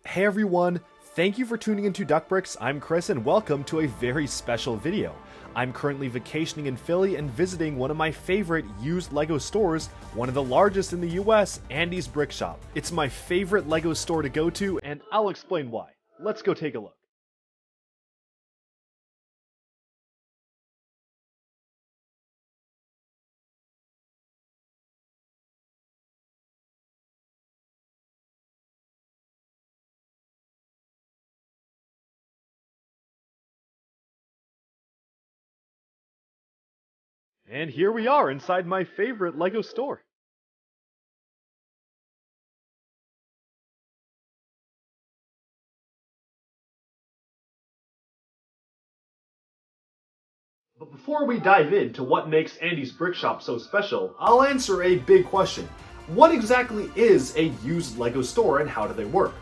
Hey everyone, thank you for tuning into Duckbricks. I'm Chris and welcome to a very special video. I'm currently vacationing in Philly and visiting one of my favorite used LEGO stores, one of the largest in the US, Andy's Brick Shop. It's my favorite LEGO store to go to and I'll explain why. Let's go take a look. And here we are inside my favorite LEGO store. But before we dive into what makes Andy's Brick Shop so special, I'll answer a big question. What exactly is a used LEGO store and how do they work?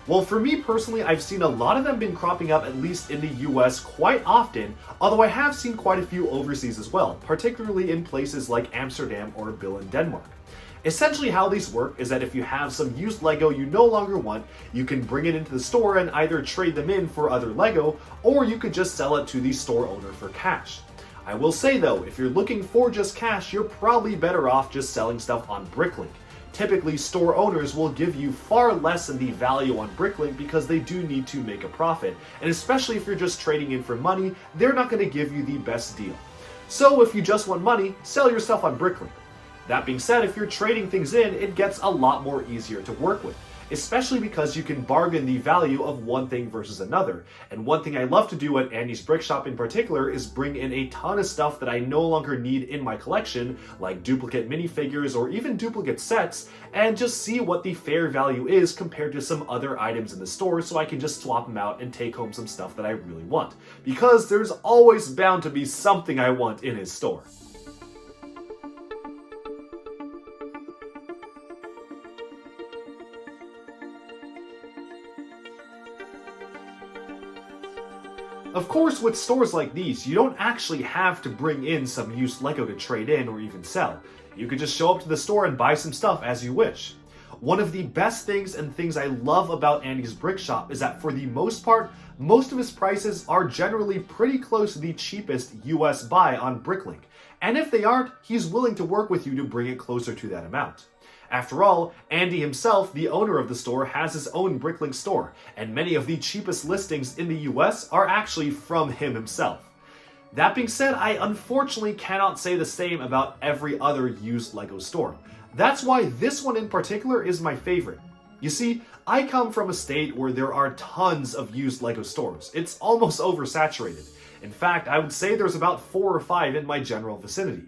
Well, for me personally, I've seen a lot of them been cropping up at least in the US quite often, although I have seen quite a few overseas as well, particularly in places like Amsterdam or Billund, Denmark. Essentially how these work is that if you have some used LEGO you no longer want, you can bring it into the store and either trade them in for other LEGO, or you could just sell it to the store owner for cash. I will say though, if you're looking for just cash, you're probably better off just selling stuff on Bricklink. Typically, store owners will give you far less than the value on Bricklink because they do need to make a profit, and especially if you're just trading in for money, they're not going to give you the best deal. So if you just want money, sell your stuff on Bricklink. That being said, if you're trading things in, it gets a lot more easier to work with, especially because you can bargain the value of one thing versus another. And one thing I love to do at Andy's Brick Shop in particular is bring in a ton of stuff that I no longer need in my collection, like duplicate minifigures or even duplicate sets, and just see what the fair value is compared to some other items in the store so I can just swap them out and take home some stuff that I really want. Because there's always bound to be something I want in his store. Of course, with stores like these, you don't actually have to bring in some used LEGO to trade in or even sell. You could just show up to the store and buy some stuff as you wish. One of the best things and things I love about Andy's Brick Shop is that for the most part, most of his prices are generally pretty close to the cheapest US buy on Bricklink. And if they aren't, he's willing to work with you to bring it closer to that amount. After all, Andy himself, the owner of the store, has his own Bricklink store, and many of the cheapest listings in the US are actually from him himself. That being said, I unfortunately cannot say the same about every other used LEGO store. That's why this one in particular is my favorite. You see, I come from a state where there are tons of used LEGO stores. It's almost oversaturated. In fact, I would say there's about 4 or 5 in my general vicinity.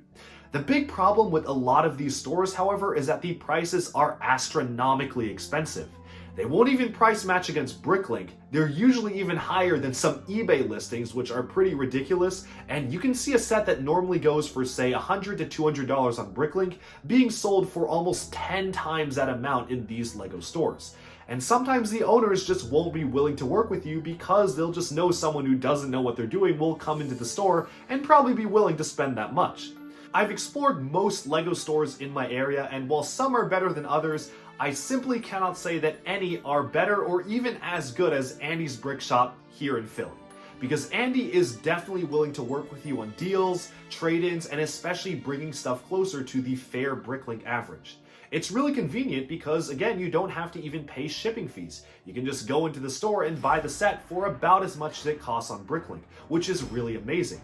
The big problem with a lot of these stores, however, is that the prices are astronomically expensive. They won't even price match against Bricklink. They're usually even higher than some eBay listings, which are pretty ridiculous, and you can see a set that normally goes for say $100 to $200 on Bricklink being sold for almost 10 times that amount in these LEGO stores. And sometimes the owners just won't be willing to work with you because they'll just know someone who doesn't know what they're doing will come into the store and probably be willing to spend that much. I've explored most LEGO stores in my area, and while some are better than others, I simply cannot say that any are better or even as good as Andy's Brick Shop here in Philly. Because Andy is definitely willing to work with you on deals, trade-ins, and especially bringing stuff closer to the fair Bricklink average. It's really convenient because, again, you don't have to even pay shipping fees. You can just go into the store and buy the set for about as much as it costs on Bricklink, which is really amazing.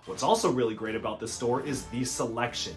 What's also really great about this store is the selection.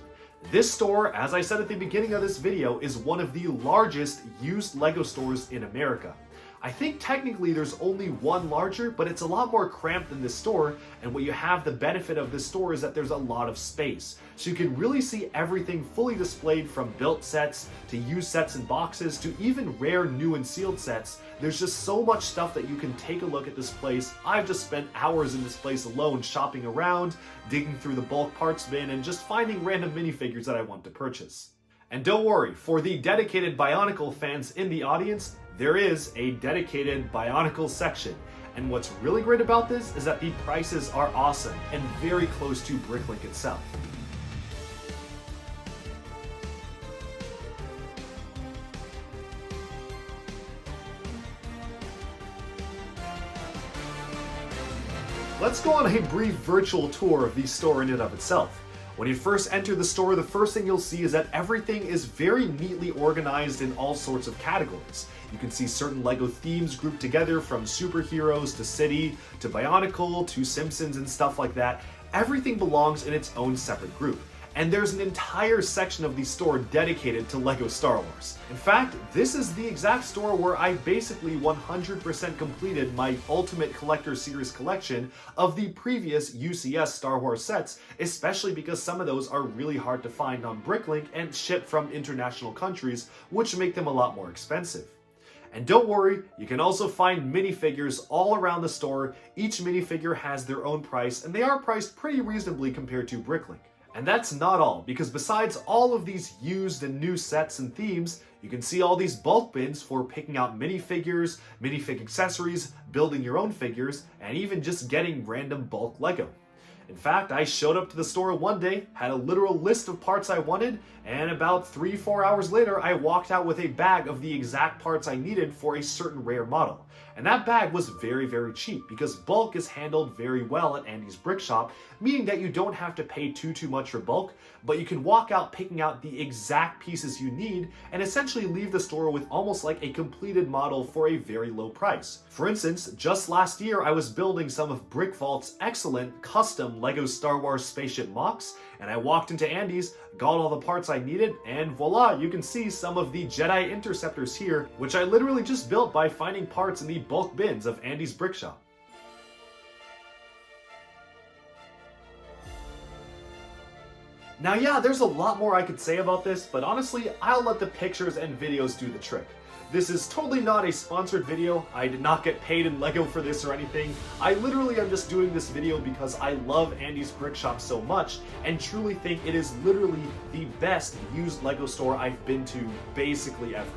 This store, as I said at the beginning of this video, is one of the largest used LEGO stores in America. I think technically there's only one larger, but it's a lot more cramped than this store, and what you have the benefit of this store is that there's a lot of space. So you can really see everything fully displayed, from built sets to used sets and boxes to even rare new and sealed sets. There's just so much stuff that you can take a look at this place. I've just spent hours in this place alone shopping around, digging through the bulk parts bin, and just finding random minifigures that I want to purchase. And don't worry, for the dedicated Bionicle fans in the audience, there is a dedicated Bionicle section. And what's really great about this is that the prices are awesome and very close to Bricklink itself. Let's go on a brief virtual tour of the store in and of itself. When you first enter the store, the first thing you'll see is that everything is very neatly organized in all sorts of categories. You can see certain LEGO themes grouped together, from superheroes to city to Bionicle to Simpsons and stuff like that. Everything belongs in its own separate group. And there's an entire section of the store dedicated to LEGO Star Wars. In fact, this is the exact store where I basically 100% completed my Ultimate Collector Series collection of the previous UCS Star Wars sets, especially because some of those are really hard to find on Bricklink and shipped from international countries, which make them a lot more expensive. And don't worry, you can also find minifigures all around the store. Each minifigure has their own price, and they are priced pretty reasonably compared to Bricklink. And that's not all, because besides all of these used and new sets and themes, you can see all these bulk bins for picking out minifigures, minifig accessories, building your own figures, and even just getting random bulk LEGO. In fact, I showed up to the store one day, had a literal list of parts I wanted, and about 3-4 hours later, I walked out with a bag of the exact parts I needed for a certain rare model. And that bag was very, very cheap because bulk is handled very well at Andy's Brick Shop, meaning that you don't have to pay too much for bulk, but you can walk out picking out the exact pieces you need and essentially leave the store with almost like a completed model for a very low price. For instance, just last year I was building some of BrickVault's excellent custom LEGO Star Wars spaceship mocks, and I walked into Andy's, got all the parts I needed, and voila, you can see some of the Jedi Interceptors here, which I literally just built by finding parts in the bulk bins of Andy's Brick Shop. Now yeah, there's a lot more I could say about this, but honestly, I'll let the pictures and videos do the trick. This is totally not a sponsored video. I did not get paid in LEGO for this or anything. I literally am just doing this video because I love Andy's Brick Shop so much and truly think it is literally the best used LEGO store I've been to basically ever.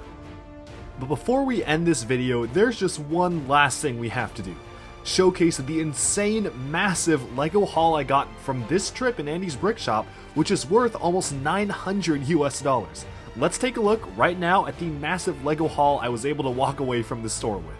But before we end this video, there's just one last thing we have to do. Showcase the insane, massive LEGO haul I got from this trip in Andy's Brick Shop, which is worth almost $900 US. Let's take a look right now at the massive LEGO haul I was able to walk away from the store with.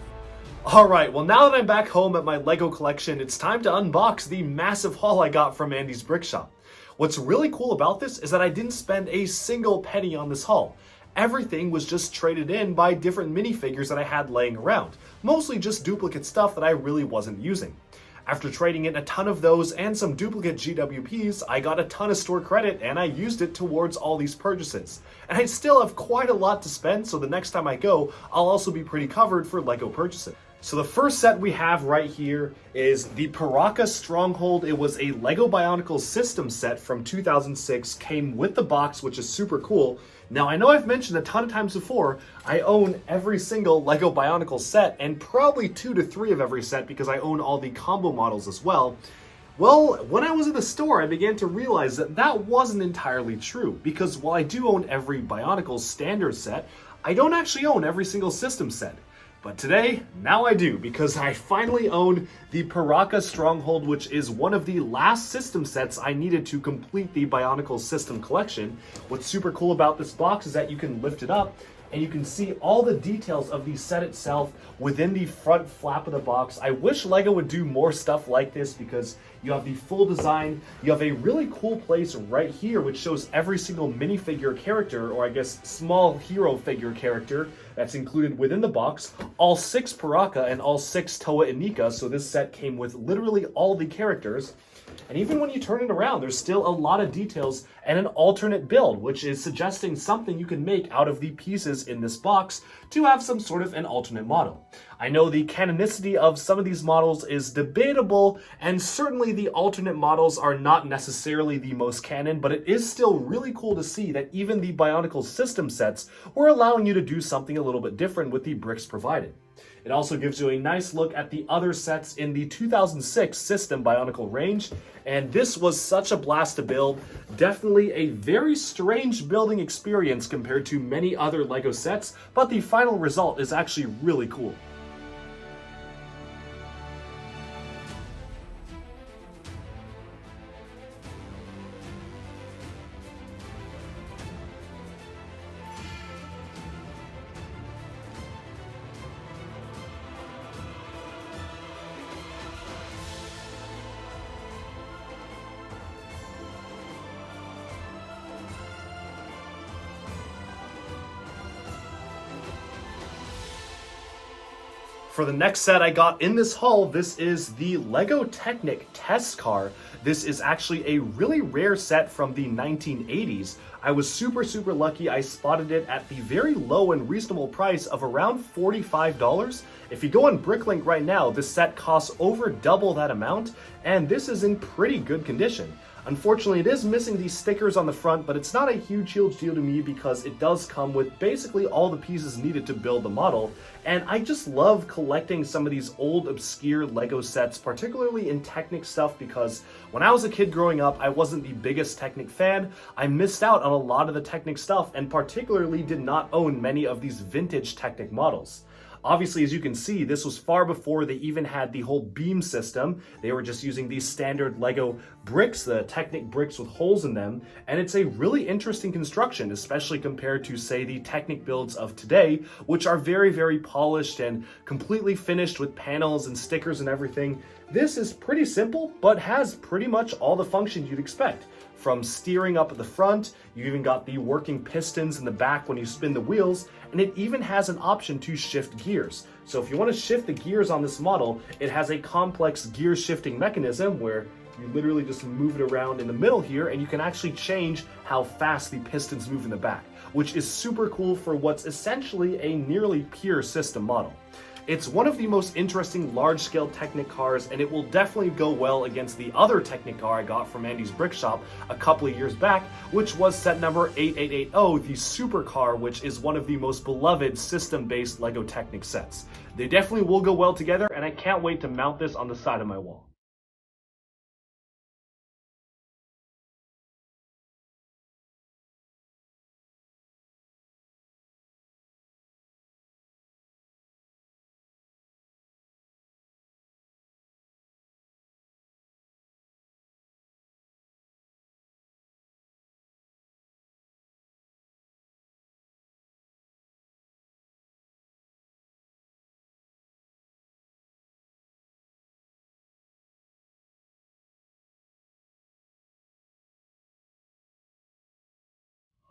Alright, well now that I'm back home at my LEGO collection, it's time to unbox the massive haul I got from Andy's Brick Shop. What's really cool about this is that I didn't spend a single penny on this haul. Everything was just traded in by different minifigures that I had laying around, mostly just duplicate stuff that I really wasn't using. After trading in a ton of those and some duplicate GWPs, I got a ton of store credit and I used it towards all these purchases. And I still have quite a lot to spend, so the next time I go, I'll also be pretty covered for LEGO purchasing. So the first set we have right here is the Paraka Stronghold. It was a LEGO Bionicle system set from 2006, came with the box, which is super cool. Now, I know I've mentioned a ton of times before, I own every single LEGO Bionicle set, and probably 2 to 3 of every set because I own all the combo models as well. Well, when I was in the store, I began to realize that that wasn't entirely true, because while I do own every Bionicle standard set, I don't actually own every single system set. But today, now I do, because I finally own the Paraka Stronghold, which is one of the last system sets I needed to complete the Bionicle system collection. What's super cool about this box is that you can lift it up and you can see all the details of the set itself within the front flap of the box. I wish LEGO would do more stuff like this because you have the full design, you have a really cool place right here which shows every single minifigure character, or I guess small hero figure character that's included within the box, all 6 Paraka and all 6 Toa Inika, so this set came with literally all the characters. And even when you turn it around, there's still a lot of details and an alternate build, which is suggesting something you can make out of the pieces in this box to have some sort of an alternate model. I know the canonicity of some of these models is debatable, and certainly the alternate models are not necessarily the most canon, but it is still really cool to see that even the Bionicle system sets were allowing you to do something a little bit different with the bricks provided. It also gives you a nice look at the other sets in the 2006 system Bionicle range, and this was such a blast to build. Definitely a very strange building experience compared to many other LEGO sets, but the final result is actually really cool. For the next set I got in this haul, this is the LEGO Technic Test Car. This is actually a really rare set from the 1980s. I was super lucky. I spotted it at the very low and reasonable price of around $45. If you go on Bricklink right now, this set costs over double that amount, and this is in pretty good condition. Unfortunately, it is missing these stickers on the front, but it's not a huge deal to me because it does come with basically all the pieces needed to build the model. And I just love collecting some of these old obscure LEGO sets, particularly in Technic stuff, because when I was a kid growing up, I wasn't the biggest Technic fan. I missed out on a lot of the Technic stuff and particularly did not own many of these vintage Technic models. Obviously, as you can see, this was far before they even had the whole beam system. They were just using these standard LEGO bricks, the Technic bricks with holes in them, and it's a really interesting construction, especially compared to, say, the Technic builds of today, which are very polished and completely finished with panels and stickers and everything. This is pretty simple, but has pretty much all the functions you'd expect. From steering up at the front, you even got the working pistons in the back when you spin the wheels, and it even has an option to shift gears. So if you want to shift the gears on this model, it has a complex gear shifting mechanism where you literally just move it around in the middle here, and you can actually change how fast the pistons move in the back, which is super cool for what's essentially a nearly pure system model. It's one of the most interesting large-scale Technic cars, and it will definitely go well against the other Technic car I got from Andy's Brick Shop a couple of years back, which was set number 8880, the Supercar, which is one of the most beloved system-based LEGO Technic sets. They definitely will go well together, and I can't wait to mount this on the side of my wall.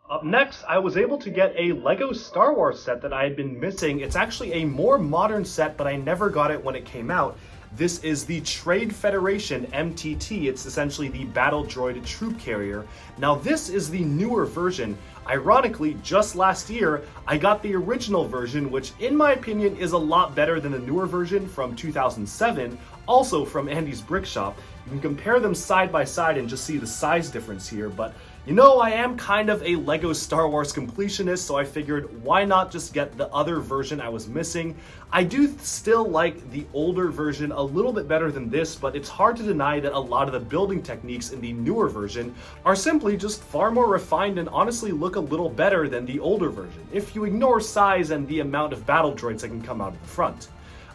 Up next, I was able to get a LEGO Star Wars set that I had been missing. It's actually a more modern set, but I never got it when it came out. This is the Trade Federation MTT. It's essentially the Battle Droid Troop Carrier. Now this is the newer version. Ironically, just last year, I got the original version, which in my opinion is a lot better than the newer version from 2007, also from Andy's Brick Shop. You can compare them side by side and just see the size difference here, but you know, I am kind of a LEGO Star Wars completionist, so I figured why not just get the other version I was missing. I do still like the older version a little bit better than this, but it's hard to deny that a lot of the building techniques in the newer version are simply just far more refined and honestly look a little better than the older version, if you ignore size and the amount of battle droids that can come out of the front.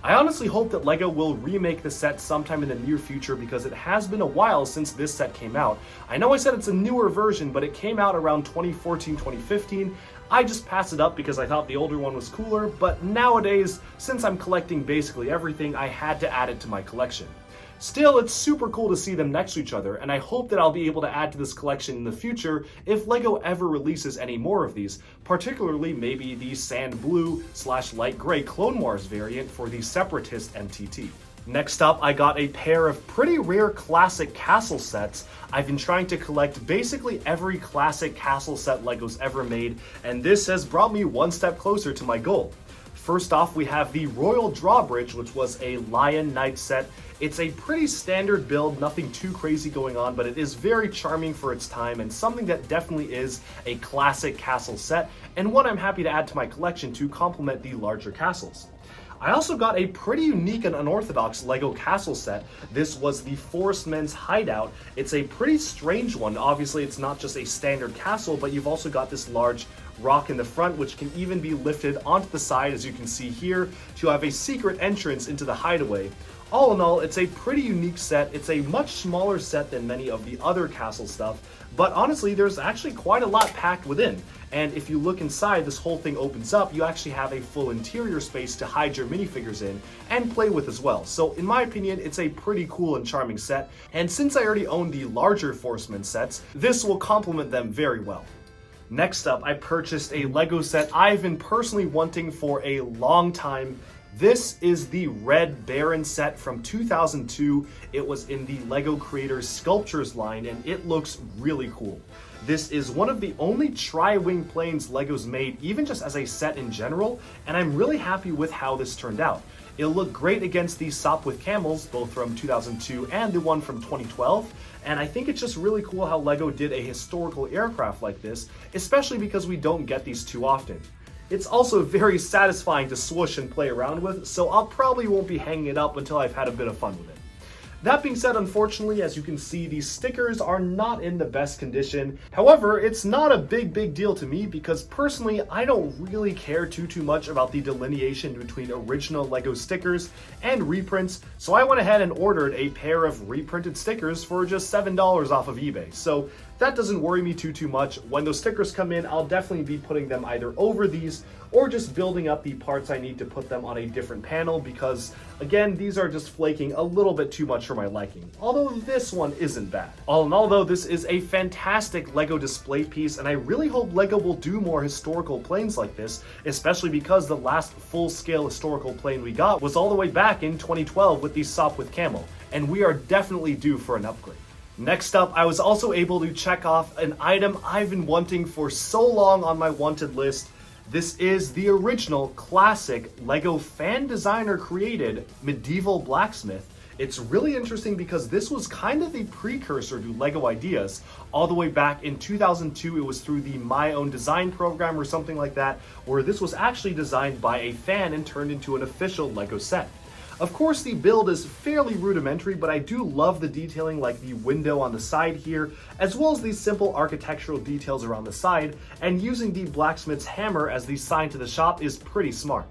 I honestly hope that LEGO will remake the set sometime in the near future because it has been a while since this set came out. I know I said it's a newer version, but it came out around 2014, 2015. I just passed it up because I thought the older one was cooler, but nowadays, since I'm collecting basically everything, I had to add it to my collection. Still, it's super cool to see them next to each other, and I hope that I'll be able to add to this collection in the future if LEGO ever releases any more of these, particularly maybe the sand blue / light gray Clone Wars variant for the Separatist MTT. Next up, I got a pair of pretty rare classic castle sets. I've been trying to collect basically every classic castle set LEGO's ever made, and this has brought me one step closer to my goal. First off, we have the Royal Drawbridge, which was a Lion Knight set. It's a pretty standard build, nothing too crazy going on, but it is very charming for its time and something that definitely is a classic castle set, and one I'm happy to add to my collection to complement the larger castles. I also got a pretty unique and unorthodox LEGO castle set. This was the Forest Men's Hideout. It's a pretty strange one. Obviously, it's not just a standard castle, but you've also got this large rock in the front, which can even be lifted onto the side, as you can see here, to have a secret entrance into the hideaway. All in all, it's a pretty unique set. It's a much smaller set than many of the other castle stuff, but honestly, there's actually quite a lot packed within. And if you look inside, this whole thing opens up. You actually have a full interior space to hide your minifigures in and play with as well. So in my opinion, it's a pretty cool and charming set. And since I already own the larger Forceman sets, this will complement them very well. Next up, I purchased a LEGO set I've been personally wanting for a long time. This is the Red Baron set from 2002. It was in the LEGO Creators Sculptures line, and it looks really cool. This is one of the only tri-wing planes LEGO's made, even just as a set in general, and I'm really happy with how this turned out. It'll look great against the Sopwith Camels, both from 2002 and the one from 2012, and I think it's just really cool how LEGO did a historical aircraft like this, especially because we don't get these too often. It's also very satisfying to swoosh and play around with, so I'll probably won't be hanging it up until I've had a bit of fun with it. That being said, unfortunately, as you can see, these stickers are not in the best condition. However, it's not a big deal to me because personally, I don't really care too much about the delineation between original LEGO stickers and reprints, so I went ahead and ordered a pair of reprinted stickers for just $7 off of eBay. So that doesn't worry me too much. When those stickers come in, I'll definitely be putting them either over these or just building up the parts I need to put them on a different panel because, again, these are just flaking a little bit too much for my liking. Although this one isn't bad. All in all though, this is a fantastic LEGO display piece, and I really hope LEGO will do more historical planes like this, especially because the last full-scale historical plane we got was all the way back in 2012 with the Sopwith Camel, and we are definitely due for an upgrade. Next up, I was also able to check off an item I've been wanting for so long on my wanted list. This is the original classic LEGO fan designer created medieval blacksmith. It's really interesting because this was kind of the precursor to LEGO Ideas. All the way back in 2002, it was through the My Own Design program or something like that, where this was actually designed by a fan and turned into an official LEGO set. Of course, the build is fairly rudimentary, but I do love the detailing like the window on the side here, as well as these simple architectural details around the side, and using the blacksmith's hammer as the sign to the shop is pretty smart.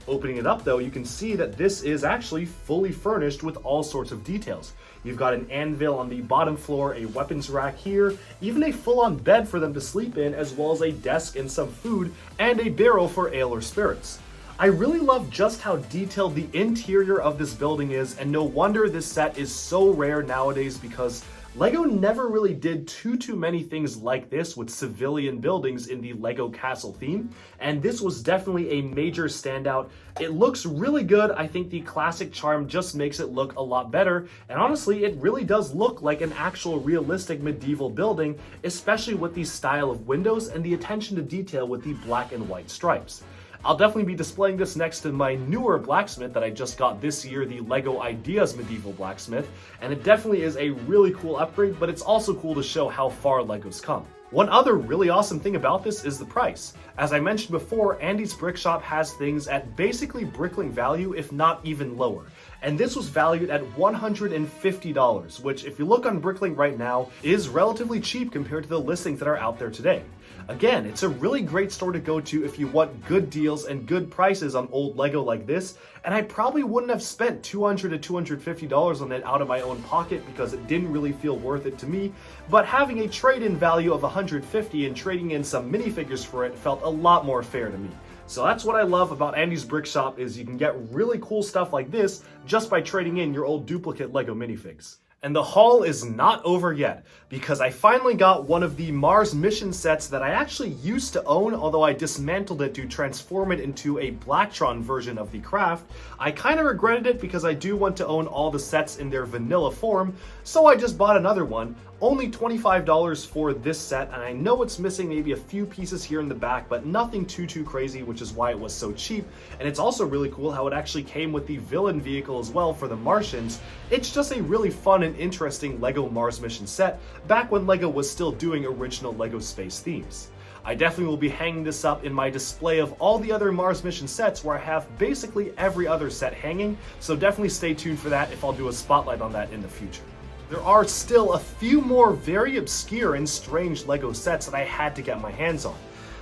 Opening it up though, you can see that this is actually fully furnished with all sorts of details. You've got an anvil on the bottom floor, a weapons rack here, even a full-on bed for them to sleep in, as well as a desk and some food, and a barrel for ale or spirits. I really love just how detailed the interior of this building is, and no wonder this set is so rare nowadays because LEGO never really did too many things like this with civilian buildings in the LEGO Castle theme, and this was definitely a major standout. It looks really good. I think the classic charm just makes it look a lot better, and honestly, it really does look like an actual realistic medieval building, especially with the style of windows and the attention to detail with the black and white stripes. I'll definitely be displaying this next to my newer blacksmith that I just got this year, the LEGO Ideas Medieval Blacksmith, and it definitely is a really cool upgrade, but it's also cool to show how far LEGO's come. One other really awesome thing about this is the price. As I mentioned before, Andy's Brick Shop has things at basically Bricklink value, if not even lower. And this was valued at $150, which if you look on Bricklink right now, is relatively cheap compared to the listings that are out there today. Again, it's a really great store to go to if you want good deals and good prices on old LEGO like this, and I probably wouldn't have spent $200 to $250 on it out of my own pocket because it didn't really feel worth it to me, but having a trade-in value of $150 and trading in some minifigures for it felt a lot more fair to me. So that's what I love about Andy's Brick Shop is you can get really cool stuff like this just by trading in your old duplicate LEGO minifigs. And the haul is not over yet, because I finally got one of the Mars mission sets that I actually used to own, although I dismantled it to transform it into a Blacktron version of the craft. I kind of regretted it because I do want to own all the sets in their vanilla form, so I just bought another one. Only $25 for this set, and I know it's missing maybe a few pieces here in the back, but nothing too crazy, which is why it was so cheap. And it's also really cool how it actually came with the villain vehicle as well for the Martians. It's just a really fun and interesting LEGO Mars mission set, back when LEGO was still doing original LEGO space themes. I definitely will be hanging this up in my display of all the other Mars mission sets where I have basically every other set hanging, so definitely stay tuned for that if I'll do a spotlight on that in the future. There are still a few more very obscure and strange LEGO sets that I had to get my hands on.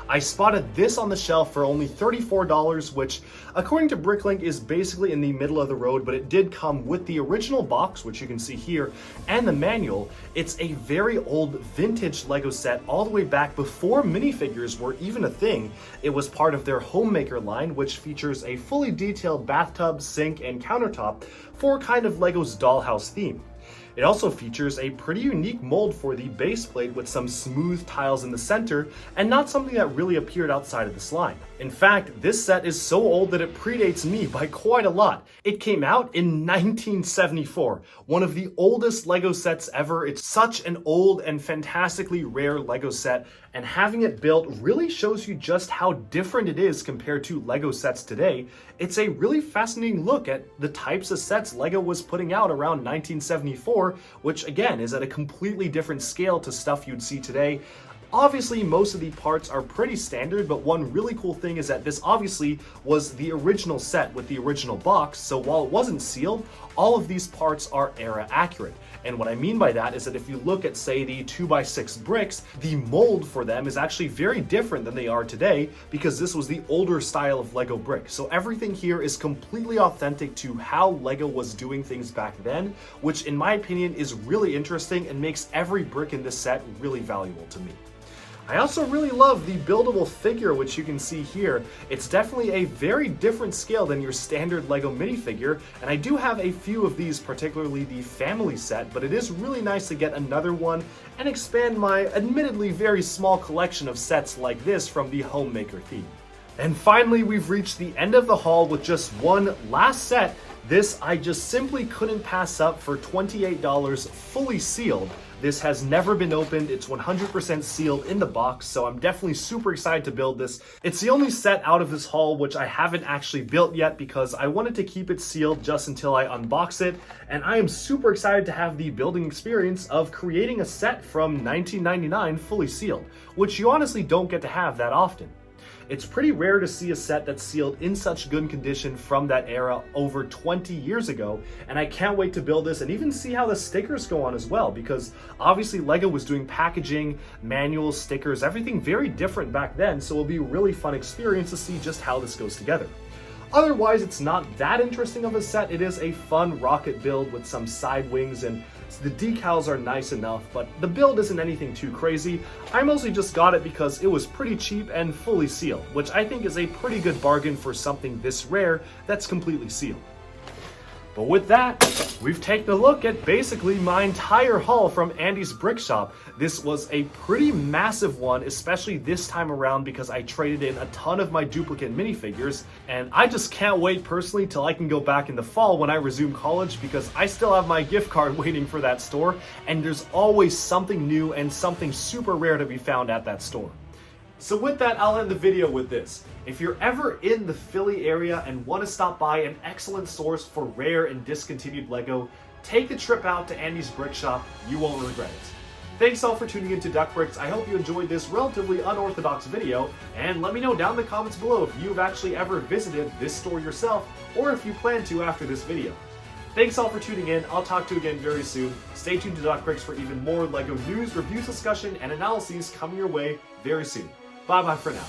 I spotted this on the shelf for only $34, which according to Bricklink is basically in the middle of the road, but it did come with the original box, which you can see here, and the manual. It's a very old vintage LEGO set all the way back before minifigures were even a thing. It was part of their Homemaker line, which features a fully detailed bathtub, sink, and countertop for kind of LEGO's dollhouse theme. It also features a pretty unique mold for the base plate with some smooth tiles in the center, and not something that really appeared outside of this line. In fact, this set is so old that it predates me by quite a lot. It came out in 1974, one of the oldest LEGO sets ever. It's such an old and fantastically rare LEGO set, and having it built really shows you just how different it is compared to LEGO sets today. It's a really fascinating look at the types of sets LEGO was putting out around 1974, which again is at a completely different scale to stuff you'd see today. Obviously, most of the parts are pretty standard, but one really cool thing is that this obviously was the original set with the original box, so while it wasn't sealed, all of these parts are era accurate. And what I mean by that is that if you look at, say, the 2x6 bricks, the mold for them is actually very different than they are today because this was the older style of LEGO brick. So everything here is completely authentic to how LEGO was doing things back then, which in my opinion is really interesting and makes every brick in this set really valuable to me. I also really love the buildable figure, which you can see here. It's definitely a very different scale than your standard LEGO minifigure, and I do have a few of these, particularly the family set, but it is really nice to get another one and expand my admittedly very small collection of sets like this from the Homemaker theme. And finally, we've reached the end of the haul with just one last set. This I just simply couldn't pass up for $28 fully sealed. This has never been opened, it's 100% sealed in the box, so I'm definitely super excited to build this. It's the only set out of this haul which I haven't actually built yet because I wanted to keep it sealed just until I unbox it, and I am super excited to have the building experience of creating a set from 1999 fully sealed, which you honestly don't get to have that often. It's pretty rare to see a set that's sealed in such good condition from that era over 20 years ago, and I can't wait to build this and even see how the stickers go on as well, because obviously LEGO was doing packaging, manuals, stickers, everything very different back then, so it'll be a really fun experience to see just how this goes together. Otherwise, it's not that interesting of a set. It is a fun rocket build with some side wings, and the decals are nice enough, but the build isn't anything too crazy. I mostly just got it because it was pretty cheap and fully sealed, which I think is a pretty good bargain for something this rare that's completely sealed. But with that, we've taken a look at basically my entire haul from Andy's Brick Shop. This was a pretty massive one, especially this time around because I traded in a ton of my duplicate minifigures, and I just can't wait personally till I can go back in the fall when I resume college because I still have my gift card waiting for that store, and there's always something new and something super rare to be found at that store. So with that, I'll end the video with this. If you're ever in the Philly area and want to stop by an excellent source for rare and discontinued LEGO, take a trip out to Andy's Brick Shop. You won't regret it. Thanks all for tuning in to Duck Bricks. I hope you enjoyed this relatively unorthodox video, and let me know down in the comments below if you've actually ever visited this store yourself, or if you plan to after this video. Thanks all for tuning in. I'll talk to you again very soon. Stay tuned to Duck Bricks for even more LEGO news, reviews, discussion, and analyses coming your way very soon. Bye-bye for now.